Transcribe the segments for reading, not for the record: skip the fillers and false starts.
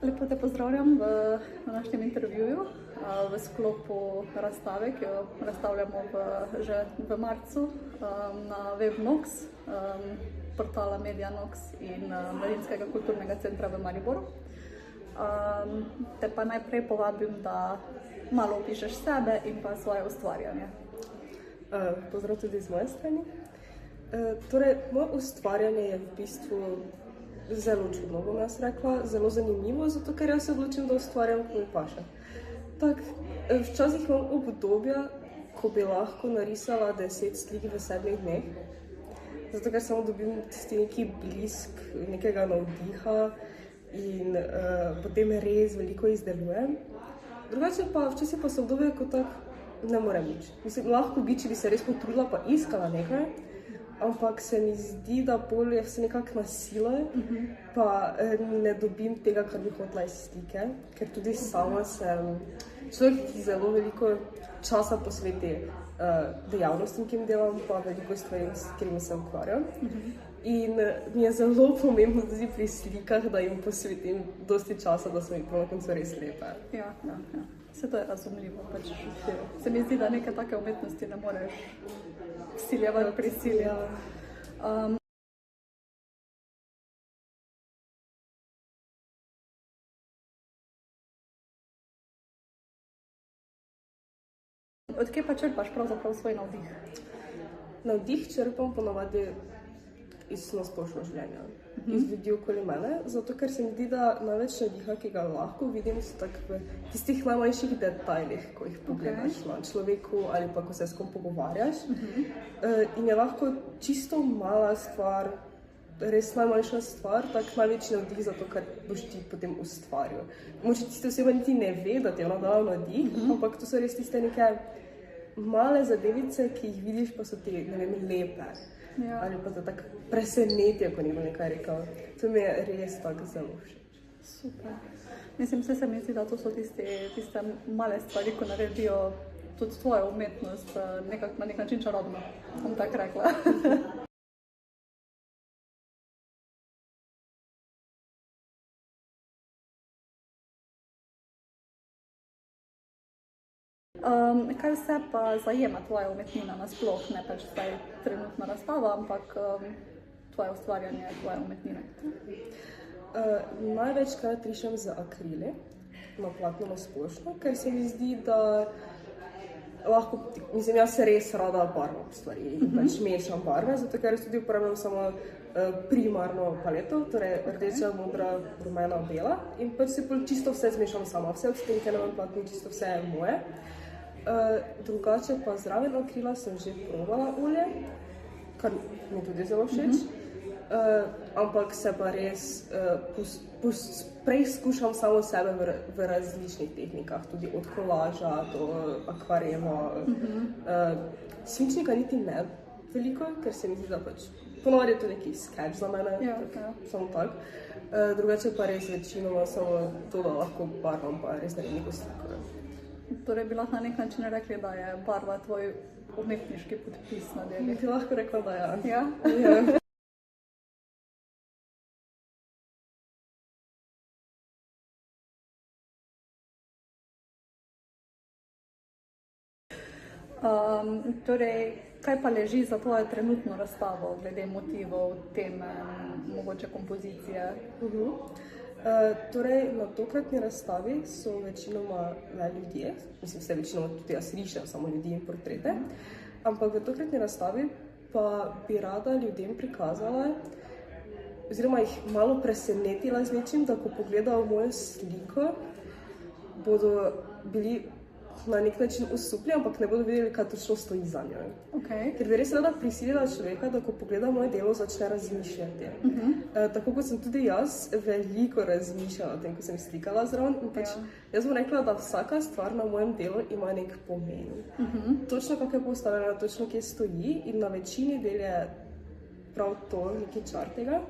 Lepo te pozdravljam v današnjem intervjuju v sklopu razstave, ki jo razstavljamo že v marcu na Webnox, portala Medianox in Mladinskega kulturnega centra v Mariboru. Te pa najprej povabim, da malo opišeš sebe in pa svoje ustvarjanje. Pozdrav tudi z moje strani. Torej, moje ustvarjanje je v bistvu zelo čudno, bom jaz rekla, zelo zanimivo, zato ker jaz se odločim, da ustvarjam, ko mi paše. Včasih imam obdobja, ko bi lahko narisala 10 slik v 7 dneh, zato ker samo dobim tisti neki blisk, nekega navdiha in potem res veliko izdelujem. Drugače pa včasih pa so obdobje, ko tako ne morem nič. Mislim, lahko bi, če bi se res potrudila pa iskala nekaj, ampak se mi zdi, da bolje vse nekako na silo, pa ne dobim tega, kar bi hotela iz slike, ker tudi sama sem človek, ki zelo veliko časa posveti dejavnostim, ki jim delam, pa veliko stvari, s katerimi se ukvarjam. In mi je zelo pomembno tudi pri slikah, da jim posvetim dosti časa, da so mi na koncu res lepe. Ja. Vse to je razumljivo. Se mi zdi, da neke take umetnosti ne moreš vsiljevati, prisiljevati. Od kje pa črpaš pravzaprav svoj navdih? Navdih črpam ponavadi iz nasplošno življenja, iz ljudi okoli mene, zato ker se mi zdi, da največ navdiha, ki ga lahko vidim, so tako v tistih najmanjših detajlih, ko jih pogledaš na človeku ali pa ko se s kom pogovarjaš. In je lahko čisto mala stvar, res najmanjša stvar, tak največji navdih za to, kar boš ti potem ustvaril. Mogoče tiste oseba niti ne ve, da ti je ona dala navdih, ampak to so res tiste neke male zadevice, ki jih vidiš, pa so ti, ne vem, lepe. Ja. Ali pa te tako presenetijo, ko nekdo nekaj rekel. To mi je res tako zelo všeč. Super. Mislim, se mi zdi, da to so tiste male stvari, ko naredijo tudi tvojo umetnost na nek način čarobno, bom tako rekla. Kaj vse pa zajema tvoja umetnina nasploh, ne pač zdaj trenutna razstava, ampak tvoje ustvarjanje, tvoje umetnine? Največkrat rišem z akrili, na platno nasplošno, ker se mi zdi, da lahko, mislim, jaz se res rada barvam stvari in pač mešam barve, zato ker tudi uporabljam samo primarno paleto, torej rdeča, modra, rumena, bela in pač se čisto vse zmešam sama, vse odstenke na platni, čisto vse je moje. Drugače pa zraven akrila sem že probala olje, kar mi tudi zelo všeč, ampak se pa res preizkušam samo sebe v različnih tehnikah, tudi od kolaža do akvarela. Svinčnika niti ne veliko, ker se mi zdi, da pač ponovadi je to neki sketch za mene, samo tak. Drugače pa res večinoma samo to, da lahko barvam pa res naredim neko sliko. Torej bi lahko na nek način rekli, da je barva tvoj umetniški podpis na delih. Bi lahko rekla, da ja. Ja? Ja. Torej, kaj pa leži za tvojo trenutno razstavo, glede motivov, teme, mogoče kompozicije? Torej, na tokratni razstavi so večinoma ljudje, mislim, vse večinoma tudi jaz rišem samo ljudi in portrete, ampak v tokratni razstavi pa bi rada ljudem prikazala, oziroma jih malo presenetila z nečim, da ko pogledajo mojo sliko, bodo bili na nek način osupli, ampak ne bodo videli, kaj točno stoji za njo. Ker bi res rada prisilila človeka, da ko pogleda moje delo, začne razmišljati. Tako kot sem tudi jaz veliko razmišljala o tem, ko sem slikala zraven. In pač jaz bom rekla, da vsaka stvar na mojem delu ima nek pomen. Točno kako je postavljena, točno kje stoji in na večini del je prav to, neki čar tega.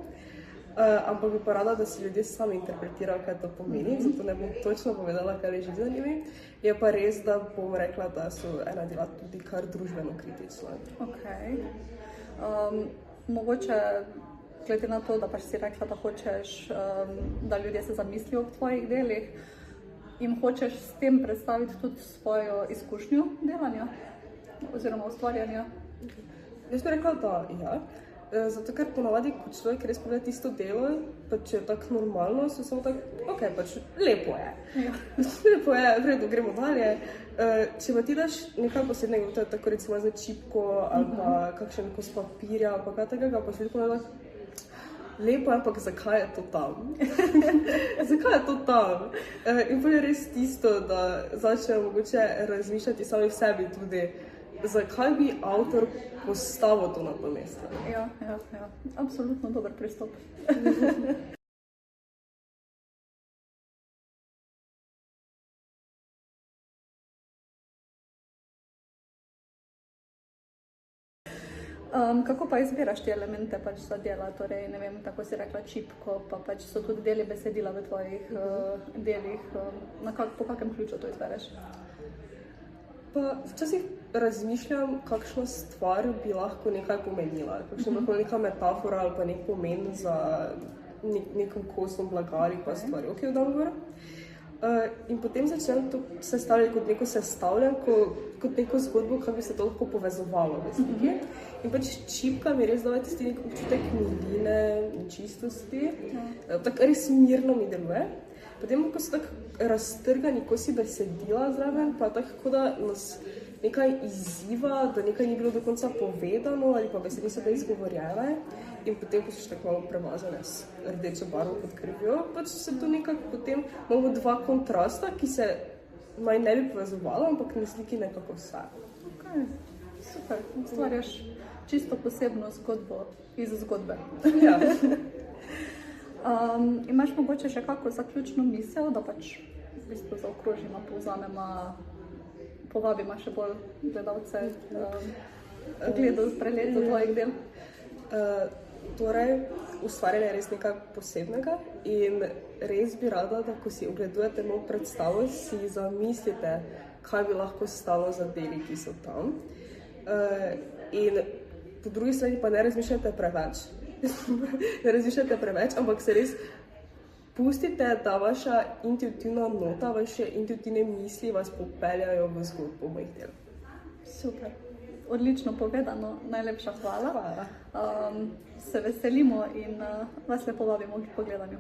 Ampak bi pa rada, da si ljudje sami interpretirajo, kaj to pomeni, zato ne bom točno povedala, kaj leži za njimi. Je pa res, da bom rekla, da so ena dela tudi kar družbeno kritična. Mogoče glede na to, da pač si rekla, da hočeš, da ljudje se zamislijo o tvojih delih, jim hočeš s tem predstaviti tudi svojo izkušnjo delanja oziroma ustvarjanja? Jaz bi rekla, da ja. Zato, ker ponavadi, ko človek res pogleda tisto delo, pa če je tako normalno, so samo tako, ok, pač lepo je. Ja. Lepo je, v redu, gremo dalje. Če pa ti daš nekaj posebnega, to je tako recimo za čipko ali pa kakšen kos papirja ali pa kaj takega, pa si ljudi pogleda, lepo je, ampak zakaj je to tam? Zakaj je to tam? In pa je res tisto, da začnejo mogoče razmišljati sami v sebi tudi, zakaj bi avtor postavil to na to mesto. Ja. Absolutno dober pristop. Kako pa izbiraš te elemente pač za dela? Torej, ne vem, tako si rekla čipko, pa pač so tudi deli besedila v tvojih delih. Po kakem ključu to izbereš? Pa včasih razmišljam, kakšna stvar bi lahko nekaj pomenila. Kakšna lahko neka metafora ali pa nek pomen za nekom kosom blaga ali pa stvari, ki jo dam gor. In potem začnem to sestavljati kot neko sestavljanko, kot neko zgodbo, kako bi se to lahko povezovalo v sliki. In pač čipka mi res daje tisti nek občutek miline in čistosti. Tako res mirno mi deluje. Potem, ko so tako raztrgani kosi besedila zraven, pa tako, da nas nekaj izziva, da nekaj ni bilo do konca povedano ali pa besedi so da izgovorjene. In potem, ko so tako malo premazane s rdečo barvo pod krvjo, pač se to nekako potem imamo dva kontrasta, ki se naj ne bi povezovala, ampak na sliki nekako vse. Ok, super. Ustvarjaš čisto posebno zgodbo iz zgodbe. Ja. Imaš mogoče še kako zaključno misel, da pač v bistvu zaokrožimo, povzamemo, povabimo še bolj gledalce pogledov, preletov tvojih del? Torej, ustvarjanje je res nekaj posebnega in res bi rada, da ko si ogledujete moj predstavo, si zamislite, kaj bi lahko stalo za deli, ki so tam. In po drugi strani pa ne razmišljate preveč. Ne razmišljate preveč, ampak se res pustite, da vaša intuitivna nota, vaše intuitivne misli vas popeljajo v zgodbo mojih del. Super. Odlično povedano. Najlepša hvala. Hvala. Se veselimo in vas lepo vabimo k pogledanju.